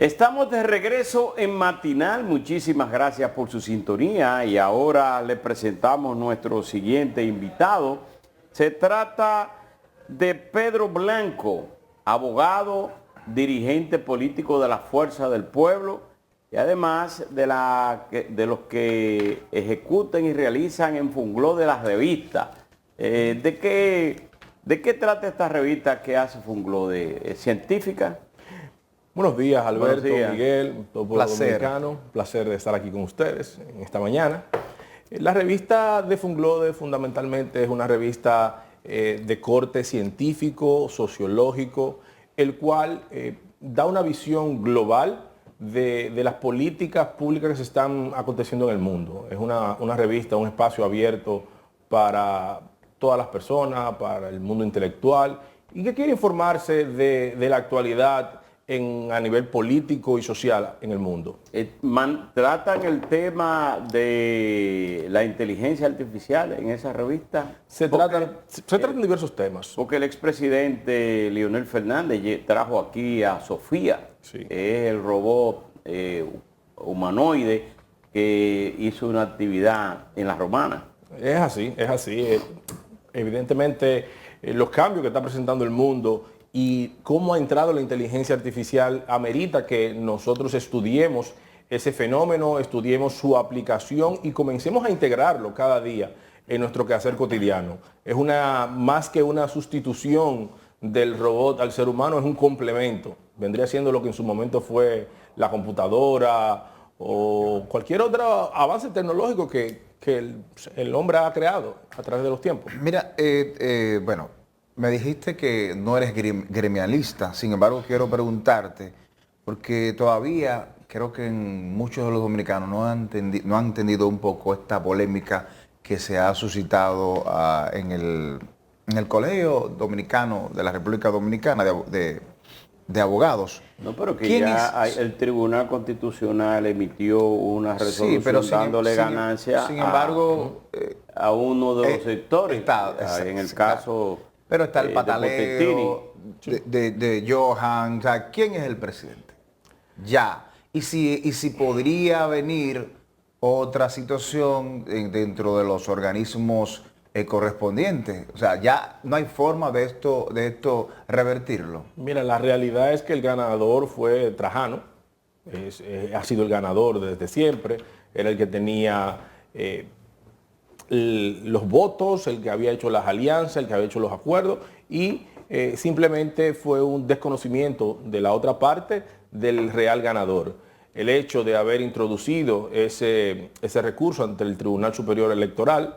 Estamos de regreso en Matinal. Muchísimas gracias por su sintonía y ahora le presentamos nuestro siguiente invitado. Se trata de Pedro Blanco, abogado, dirigente político de la Fuerza del Pueblo y además de los que ejecutan y realizan en Fungló de las revistas. ¿De qué trata esta revista que hace Fungló? ¿Es científica? Buenos días, Alberto, Buenos días. Miguel, todo pueblo dominicano. Placer de estar aquí con ustedes en esta mañana. La revista de Funglode fundamentalmente es una revista de corte científico, sociológico, el cual da una visión global de las políticas públicas que se están aconteciendo en el mundo. Es una revista, un espacio abierto para todas las personas, para el mundo intelectual y que quiere informarse de la actualidad a nivel político y social en el mundo. ¿Tratan el tema de la inteligencia artificial en esa revista? Se tratan diversos temas. Porque el expresidente Leonel Fernández trajo aquí a Sofía, sí, es el robot humanoide que hizo una actividad en la Romana. Es así, es así. Evidentemente, los cambios que está presentando el mundo y cómo ha entrado la inteligencia artificial amerita que nosotros estudiemos ese fenómeno, estudiemos su aplicación y comencemos a integrarlo cada día en nuestro quehacer cotidiano. Es más que una sustitución del robot al ser humano, es un complemento. Vendría siendo lo que en su momento fue la computadora o cualquier otro avance tecnológico que el hombre ha creado a través de los tiempos. Mira, bueno, me dijiste que no eres gremialista, sin embargo quiero preguntarte, porque todavía creo que muchos de los dominicanos no han entendido un poco esta polémica que se ha suscitado en el Colegio Dominicano de la República Dominicana de Abogados. No, pero que ya el Tribunal Constitucional emitió una resolución, sí, pero dándole ganancia a uno de los sectores. En el caso... Pero está el pataleo de Johan. O sea, ¿quién es el presidente? Ya. Y si podría venir otra situación dentro de los organismos correspondientes. O sea, ya no hay forma de esto revertirlo. Mira, la realidad es que el ganador fue Trajano. Ha sido el ganador desde siempre. Era el que tenía los votos, el que había hecho las alianzas, el que había hecho los acuerdos y simplemente fue un desconocimiento de la otra parte del real ganador. El hecho de haber introducido ese recurso ante el Tribunal Superior Electoral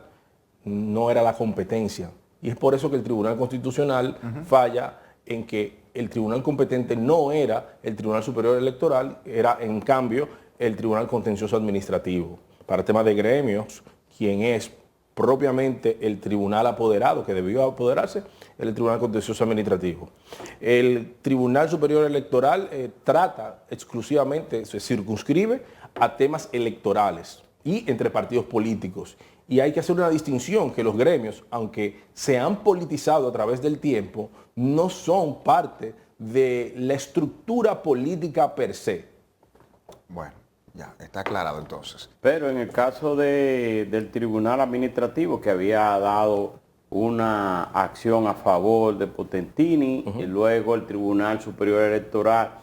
no era la competencia y es por eso que el Tribunal Constitucional falla en que el tribunal competente no era el Tribunal Superior Electoral, era en cambio el Tribunal Contencioso Administrativo. Para temas de gremios, quien es propiamente el tribunal apoderado, que debió apoderarse, el Tribunal Contencioso Administrativo. El Tribunal Superior Electoral trata exclusivamente, se circunscribe a temas electorales y entre partidos políticos. Y hay que hacer una distinción que los gremios, aunque se han politizado a través del tiempo, no son parte de la estructura política per se. Bueno. Ya, está aclarado entonces. Pero en el caso del Tribunal Administrativo, que había dado una acción a favor de Potentini, y luego el Tribunal Superior Electoral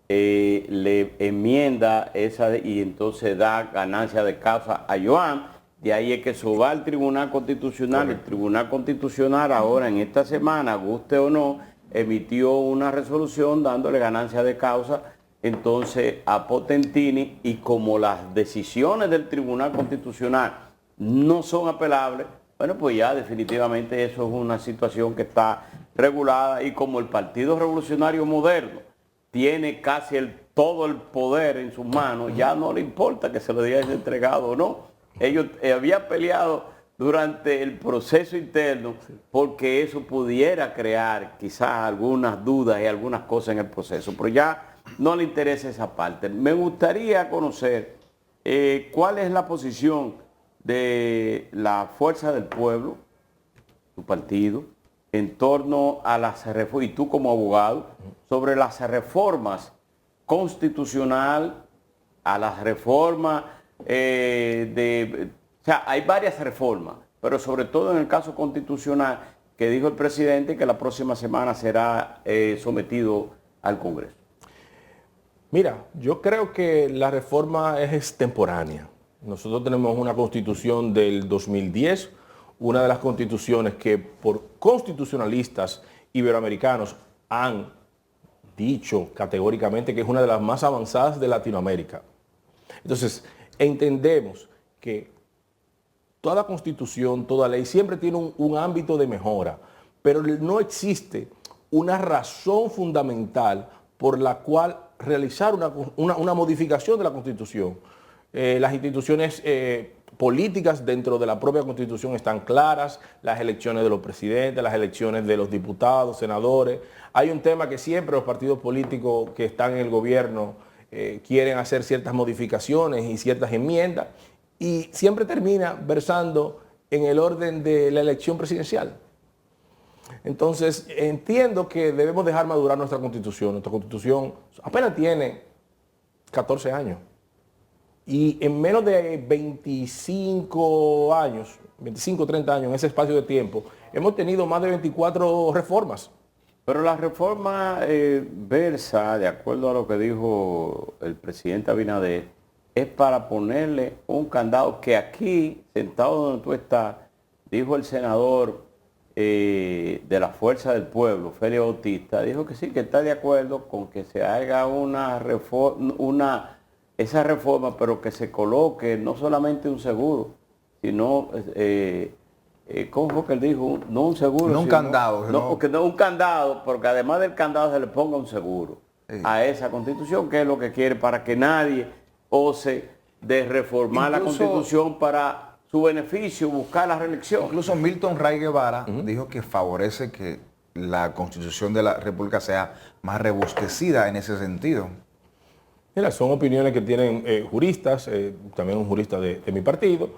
le enmienda esa y entonces da ganancia de causa a Joan, de ahí es que eso va al Tribunal Constitucional. El Tribunal Constitucional ahora en esta semana, guste o no, emitió una resolución dándole ganancia de causa entonces a Potentini, y como las decisiones del Tribunal Constitucional no son apelables, bueno, pues ya definitivamente eso es una situación que está regulada, y como el Partido Revolucionario Moderno tiene casi todo el poder en sus manos, ya no le importa que se lo haya entregado o no. Ellos habían peleado durante el proceso interno porque eso pudiera crear quizás algunas dudas y algunas cosas en el proceso, pero ya no le interesa esa parte. Me gustaría conocer cuál es la posición de la Fuerza del Pueblo, tu partido, en torno a las reformas, y tú como abogado, sobre las reformas constitucional, a las reformas o sea, hay varias reformas, pero sobre todo en el caso constitucional, que dijo el presidente que la próxima semana será sometido al Congreso. Mira, yo creo que la reforma es extemporánea. Nosotros tenemos una constitución del 2010, una de las constituciones que por constitucionalistas iberoamericanos han dicho categóricamente que es una de las más avanzadas de Latinoamérica. Entonces, entendemos que toda constitución, toda ley siempre tiene un ámbito de mejora, pero no existe una razón fundamental por la cual realizar una modificación de la Constitución. Las instituciones políticas dentro de la propia Constitución están claras, las elecciones de los presidentes, las elecciones de los diputados, senadores. Hay un tema que siempre los partidos políticos que están en el gobierno quieren hacer ciertas modificaciones y ciertas enmiendas y siempre termina versando en el orden de la elección presidencial. Entonces, entiendo que debemos dejar madurar nuestra Constitución. Nuestra Constitución apenas tiene 14 años. Y en menos de 25 años, 25 o 30 años, en ese espacio de tiempo, hemos tenido más de 24 reformas. Pero la reforma versa, de acuerdo a lo que dijo el presidente Abinader, es para ponerle un candado que aquí, sentado donde tú estás, dijo el senador de la Fuerza del Pueblo, Félix Bautista, dijo que sí, que está de acuerdo con que se haga esa reforma, pero que se coloque no solamente un seguro, sino, ¿cómo fue que él dijo? No un seguro, no un candado. No un candado, porque además del candado se le ponga un seguro a esa Constitución, que es lo que quiere, para que nadie ose de reformar la Constitución para su beneficio, buscar la reelección. Incluso Milton Ray Guevara dijo que favorece que la Constitución de la República sea más robustecida en ese sentido. Mira, son opiniones que tienen juristas, también un jurista de mi partido.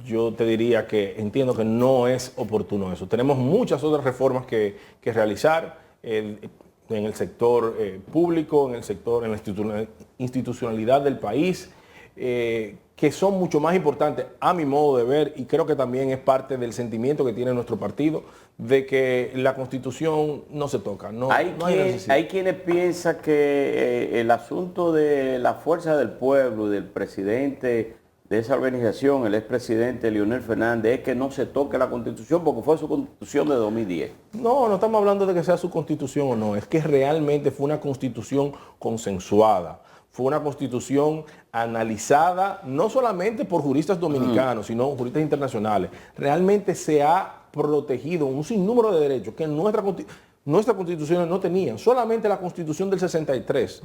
Yo te diría que entiendo que no es oportuno eso. Tenemos muchas otras reformas que realizar en el sector público, en la institucionalidad del país, que son mucho más importantes a mi modo de ver, y creo que también es parte del sentimiento que tiene nuestro partido, de que la Constitución no se toca. Hay quienes piensan que el asunto de la Fuerza del Pueblo y del presidente de esa organización, el expresidente Leonel Fernández, es que no se toque la Constitución porque fue su Constitución de 2010. No estamos hablando de que sea su Constitución o no, es que realmente fue una Constitución consensuada. Fue una Constitución analizada no solamente por juristas dominicanos, sino juristas internacionales. Realmente se ha protegido un sinnúmero de derechos que nuestras constituciones no tenían. Solamente la Constitución del 63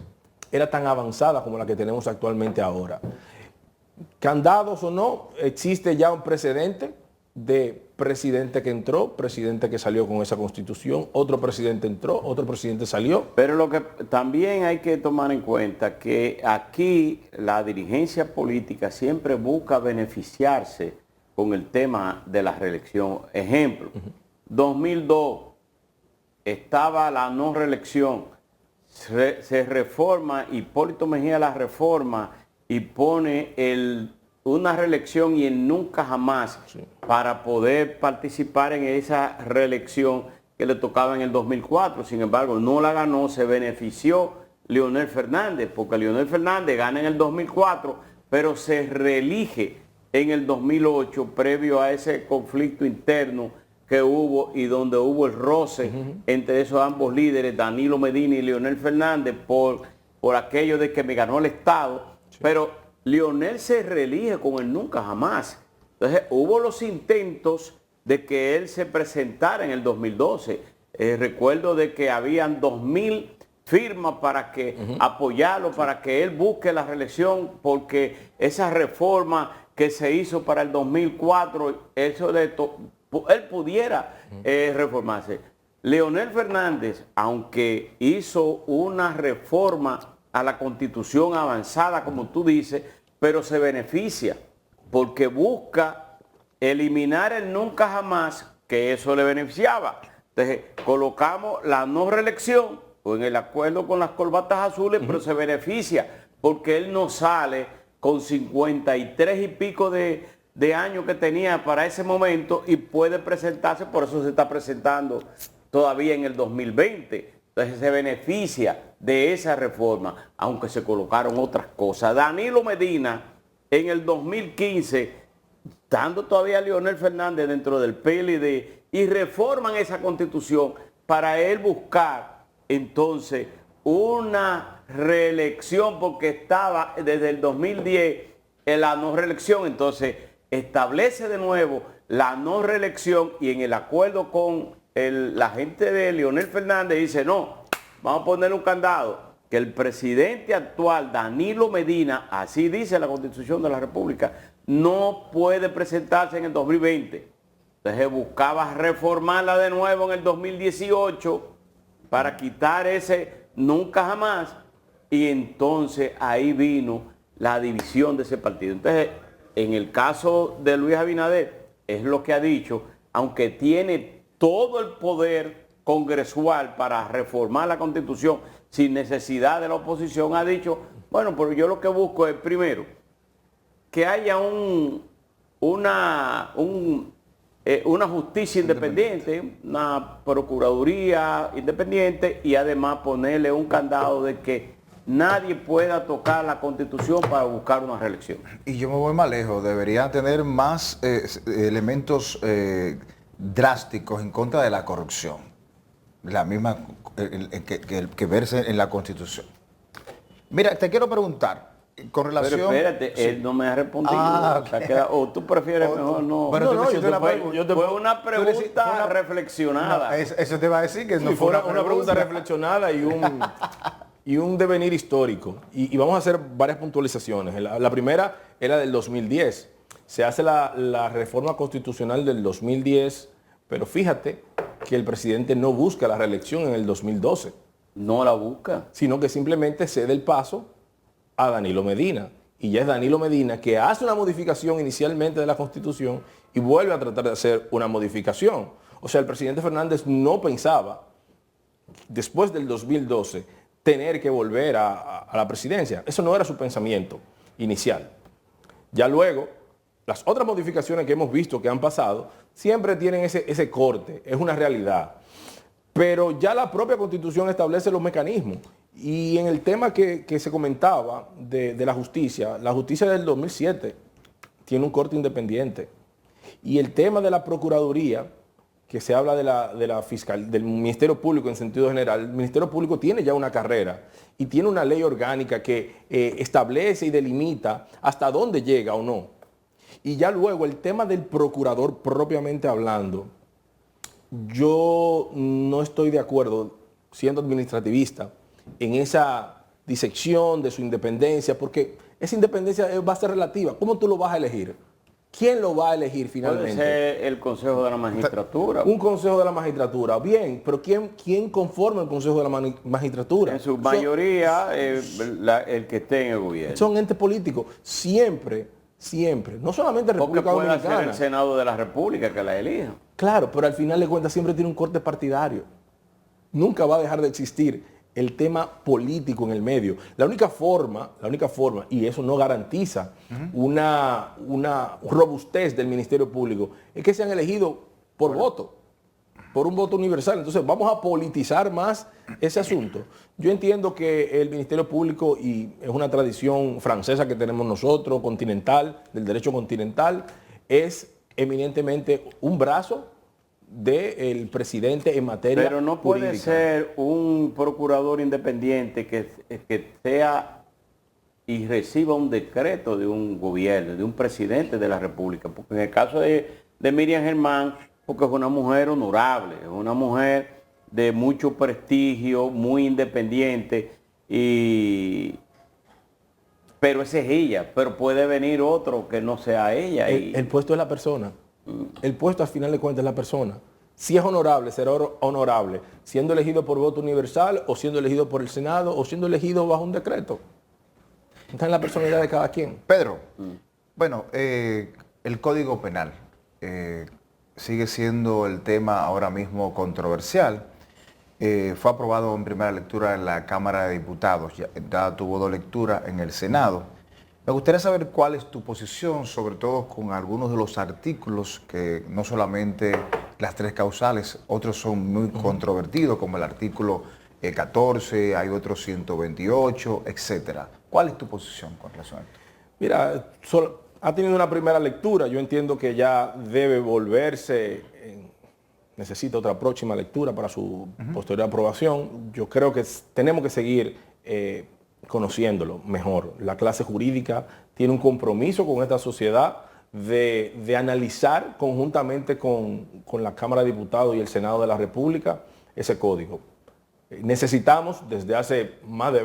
era tan avanzada como la que tenemos actualmente ahora. Candados o no, existe ya un precedente de presidente que entró, presidente que salió con esa Constitución, otro presidente entró, otro presidente salió. Pero lo que también hay que tomar en cuenta que aquí la dirigencia política siempre busca beneficiarse con el tema de la reelección. Ejemplo, 2002 estaba la no reelección, se reforma, Hipólito Mejía la reforma y pone una reelección y el nunca jamás para poder participar en esa reelección que le tocaba en el 2004. Sin embargo, no la ganó, se benefició Leonel Fernández, porque Leonel Fernández gana en el 2004, pero se reelige en el 2008 previo a ese conflicto interno que hubo y donde hubo el roce entre esos ambos líderes, Danilo Medina y Leonel Fernández, por aquello de que me ganó el Estado. Pero Leonel se reelige con el nunca jamás. Entonces hubo los intentos de que él se presentara en el 2012. Recuerdo de que habían 2.000 firmas para que apoyarlo, para que él busque la reelección, porque esa reforma que se hizo para el 2004, él pudiera reformarse. Leonel Fernández, aunque hizo una reforma a la Constitución avanzada, como tú dices, pero se beneficia porque busca eliminar el nunca jamás, que eso le beneficiaba. Entonces, colocamos la no reelección o en el acuerdo con las corbatas azules, pero se beneficia porque él no sale con 53 y pico de años que tenía para ese momento y puede presentarse, por eso se está presentando todavía en el 2020. Entonces se beneficia de esa reforma, aunque se colocaron otras cosas. Danilo Medina, en el 2015, estando todavía Leonel Fernández dentro del PLD, y reforman esa constitución para él buscar entonces una reelección, porque estaba desde el 2010 en la no reelección. Entonces establece de nuevo la no reelección, y en el acuerdo con la gente de Leonel Fernández dice: no, vamos a poner un candado, que el presidente actual, Danilo Medina, así dice la Constitución de la República, no puede presentarse en el 2020. Entonces buscaba reformarla de nuevo en el 2018 para quitar ese nunca jamás, y entonces ahí vino la división de ese partido. Entonces, en el caso de Luis Abinader, es lo que ha dicho, aunque tiene todo el poder congresual para reformar la Constitución sin necesidad de la oposición, ha dicho: bueno, pero yo lo que busco es, primero, que haya una justicia independiente, una procuraduría independiente, y además ponerle un candado de que nadie pueda tocar la Constitución para buscar una reelección. Y yo me voy más lejos, deberían tener más elementos drásticos en contra de la corrupción, la misma que verse en la Constitución. Mira, te quiero preguntar, con relación... Pero espérate, él no me ha respondido. Okay. O tú prefieres mejor no. Bueno, Fue una pregunta reflexionada. No, eso te va a decir que Sí, no fue fue una pregunta reflexionada y un devenir histórico. Y vamos a hacer varias puntualizaciones. La primera era del 2010. Se hace la reforma constitucional del 2010, pero fíjate que el presidente no busca la reelección en el 2012. No la busca. Sino que simplemente cede el paso a Danilo Medina. Y ya es Danilo Medina que hace una modificación inicialmente de la Constitución y vuelve a tratar de hacer una modificación. O sea, el presidente Fernández no pensaba, después del 2012, tener que volver a la presidencia. Eso no era su pensamiento inicial. Ya luego, las otras modificaciones que hemos visto que han pasado, siempre tienen ese corte, es una realidad. Pero ya la propia Constitución establece los mecanismos. Y en el tema que se comentaba de la justicia del 2007 tiene un corte independiente. Y el tema de la Procuraduría, que se habla de la fiscal, del Ministerio Público en sentido general, el Ministerio Público tiene ya una carrera y tiene una ley orgánica que establece y delimita hasta dónde llega o no. Y ya luego el tema del procurador propiamente hablando, yo no estoy de acuerdo, siendo administrativista, en esa disección de su independencia, porque esa independencia va a ser relativa. ¿Cómo tú lo vas a elegir? ¿Quién lo va a elegir finalmente? Puede ser el Consejo de la Magistratura. Un Consejo de la Magistratura, bien, pero ¿quién conforma el Consejo de la Magistratura? En su mayoría, el que esté en el gobierno. Son entes políticos, siempre, no solamente Porque República puede Dominicana. ser el Senado de la República que la elija. Claro, pero al final de cuentas siempre tiene un corte partidario. Nunca va a dejar de existir el tema político en el medio. La única forma, y eso no garantiza una robustez del Ministerio Público, es que sean elegidos por voto, por un voto universal. Entonces vamos a politizar más ese asunto. Yo entiendo que el Ministerio Público, y es una tradición francesa que tenemos nosotros, continental, del derecho continental, es eminentemente un brazo del presidente en materia Pero no puede jurídica. ser un procurador independiente que sea y reciba un decreto de un gobierno, de un presidente de la República. Porque en el caso de Miriam Germán, porque es una mujer honorable, es una mujer de mucho prestigio, muy independiente, pero esa es ella, pero puede venir otro que no sea ella. El puesto es la persona. El puesto al final de cuentas es la persona. Si es honorable, será honorable, siendo elegido por voto universal o siendo elegido por el Senado o siendo elegido bajo un decreto. Está en la personalidad de cada quien. Pedro, bueno, el Código Penal sigue siendo el tema ahora mismo controversial. fue aprobado en primera lectura en la Cámara de Diputados, ya tuvo 2 lecturas en el Senado. Me gustaría saber cuál es tu posición, sobre todo con algunos de los artículos que no solamente las 3 causales, otros son muy controvertidos, como el artículo 14, hay otros 128, etcétera. ¿Cuál es tu posición con relación a esto? Mira, ha tenido una primera lectura, yo entiendo que ya debe volverse, necesita otra próxima lectura para su posterior aprobación. Yo creo que tenemos que seguir conociéndolo mejor. La clase jurídica tiene un compromiso con esta sociedad de analizar conjuntamente con la Cámara de Diputados y el Senado de la República ese código. Necesitamos, desde hace más de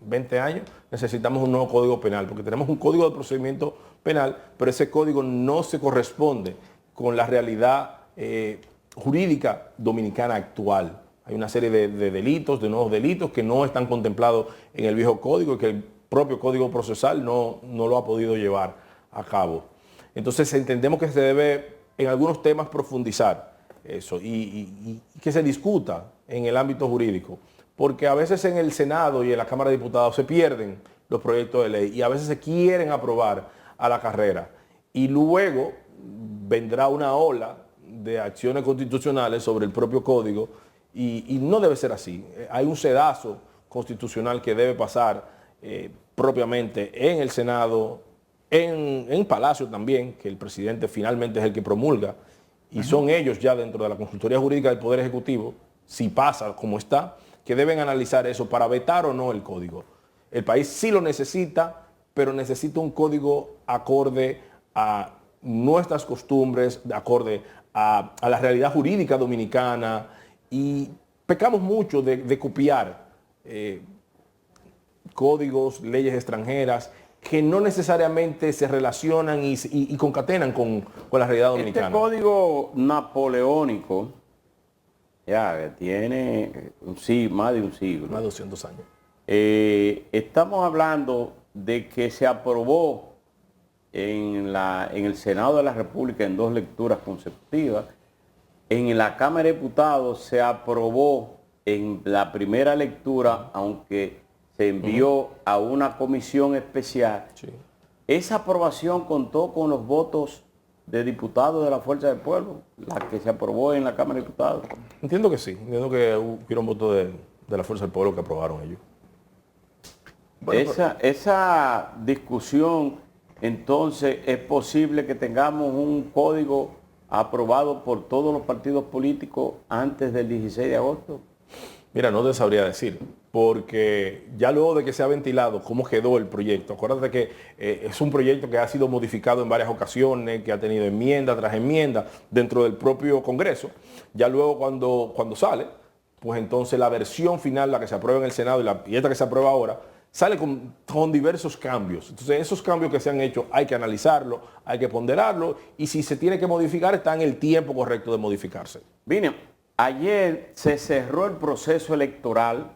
20 años, necesitamos un nuevo código penal, porque tenemos un código de procedimiento penal, pero ese código no se corresponde con la realidad jurídica dominicana actual. Hay una serie de delitos, de nuevos delitos que no están contemplados en el viejo código y que el propio código procesal no lo ha podido llevar a cabo. Entonces entendemos que se debe en algunos temas profundizar eso y que se discuta en el ámbito jurídico, porque a veces en el Senado y en la Cámara de Diputados se pierden los proyectos de ley y a veces se quieren aprobar a la carrera y luego vendrá una ola de acciones constitucionales sobre el propio código y no debe ser así. Hay un sedazo constitucional que debe pasar propiamente en el Senado, en Palacio también, que el presidente finalmente es el que promulga, y son ellos ya dentro de la consultoría jurídica del Poder Ejecutivo, si pasa como está, que deben analizar eso para vetar o no el código. El país sí lo necesita, pero necesita un código acorde a nuestras costumbres, acorde a la realidad jurídica dominicana, y pecamos mucho de copiar códigos, leyes extranjeras que no necesariamente se relacionan y concatenan con la realidad dominicana. Este código napoleónico ya que tiene más de un siglo. Más de 200 años. Estamos hablando de que se aprobó en el Senado de la República en 2 lecturas consecutivas. En la Cámara de Diputados se aprobó en la primera lectura, aunque se envió a una comisión especial. Sí. Esa aprobación contó con los votos de diputados de la Fuerza del Pueblo, la que se aprobó en la Cámara de Diputados. Entiendo que sí, entiendo que hubieron votos de la Fuerza del Pueblo que aprobaron ellos. Bueno, esa discusión, entonces, es posible que tengamos un código aprobado por todos los partidos políticos antes del 16 de agosto. Mira, no te sabría decir, porque ya luego de que se ha ventilado cómo quedó el proyecto, acuérdate que es un proyecto que ha sido modificado en varias ocasiones, que ha tenido enmienda tras enmienda dentro del propio Congreso. Ya luego cuando sale, pues entonces la versión final, la que se aprueba en el Senado y esta que se aprueba ahora, sale con diversos cambios. Entonces esos cambios que se han hecho hay que analizarlo, hay que ponderarlo y si se tiene que modificar está en el tiempo correcto de modificarse. Vine, ayer se cerró el proceso electoral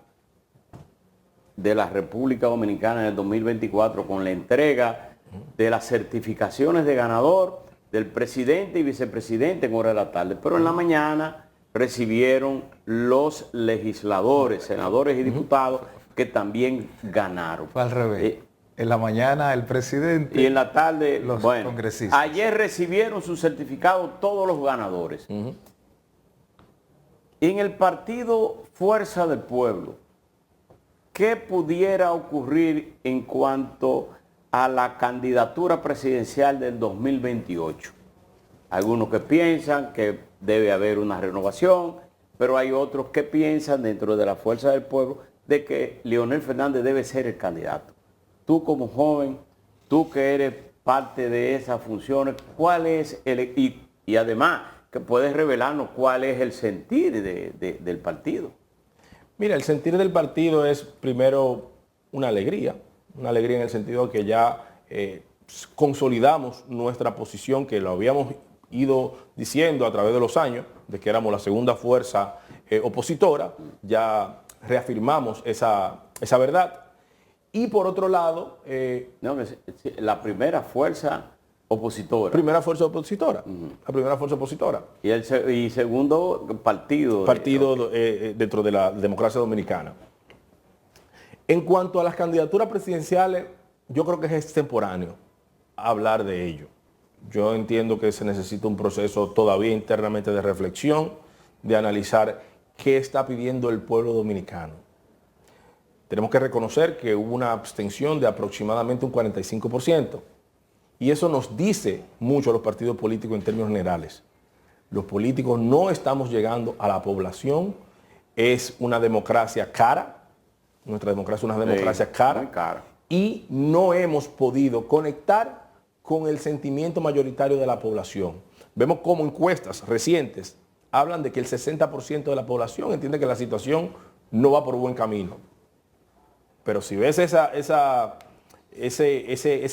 de la República Dominicana en el 2024 con la entrega de las certificaciones de ganador del presidente y vicepresidente en hora de la tarde. Pero en la mañana recibieron los legisladores, senadores y diputados que también ganaron. Fue al revés. En la mañana el presidente y en la tarde los bueno, congresistas. Ayer recibieron su certificado todos los ganadores. En el partido Fuerza del Pueblo, ¿qué pudiera ocurrir en cuanto a la candidatura presidencial del 2028? Algunos que piensan que debe haber una renovación, pero hay otros que piensan dentro de la Fuerza del Pueblo de que Leonel Fernández debe ser el candidato. Tú como joven, tú que eres parte de esas funciones, ¿cuál es y además que puedes revelarnos cuál es el sentir del partido? Mira, el sentir del partido es primero una alegría en el sentido de que ya consolidamos nuestra posición, que lo habíamos ido diciendo a través de los años, de que éramos la segunda fuerza opositora, ya reafirmamos esa verdad. Y por otro lado... la primera fuerza opositora. Primera fuerza opositora. La primera fuerza opositora. Y segundo partido. Dentro de la democracia dominicana. En cuanto a las candidaturas presidenciales, yo creo que es extemporáneo hablar de ello. Yo entiendo que se necesita un proceso todavía internamente de reflexión, de analizar qué está pidiendo el pueblo dominicano. Tenemos que reconocer que hubo una abstención de aproximadamente un 45%. Y eso nos dice mucho a los partidos políticos en términos generales. Los políticos no estamos llegando a la población. Es una democracia cara. Nuestra democracia es una democracia muy cara. cara. Y no hemos podido conectar con el sentimiento mayoritario de la población. Vemos cómo encuestas recientes hablan de que el 60% de la población entiende que la situación no va por buen camino. Pero si ves ese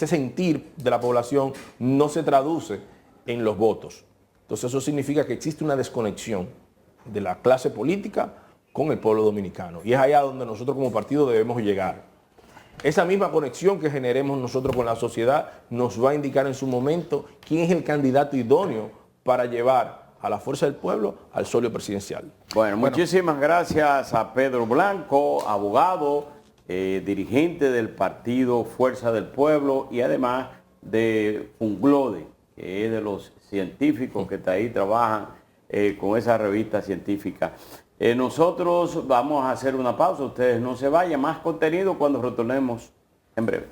sentir de la población, no se traduce en los votos. Entonces eso significa que existe una desconexión de la clase política con el pueblo dominicano. Y es allá donde nosotros como partido debemos llegar. Esa misma conexión que generemos nosotros con la sociedad nos va a indicar en su momento quién es el candidato idóneo para llevar a la fuerza del pueblo al solio presidencial. Bueno, muchísimas gracias a Pedro Blanco, abogado, dirigente del partido Fuerza del Pueblo y además de Funglode, que es de los científicos que está ahí, trabajan con esa revista científica. Nosotros vamos a hacer una pausa, ustedes no se vayan, más contenido cuando retornemos en breve.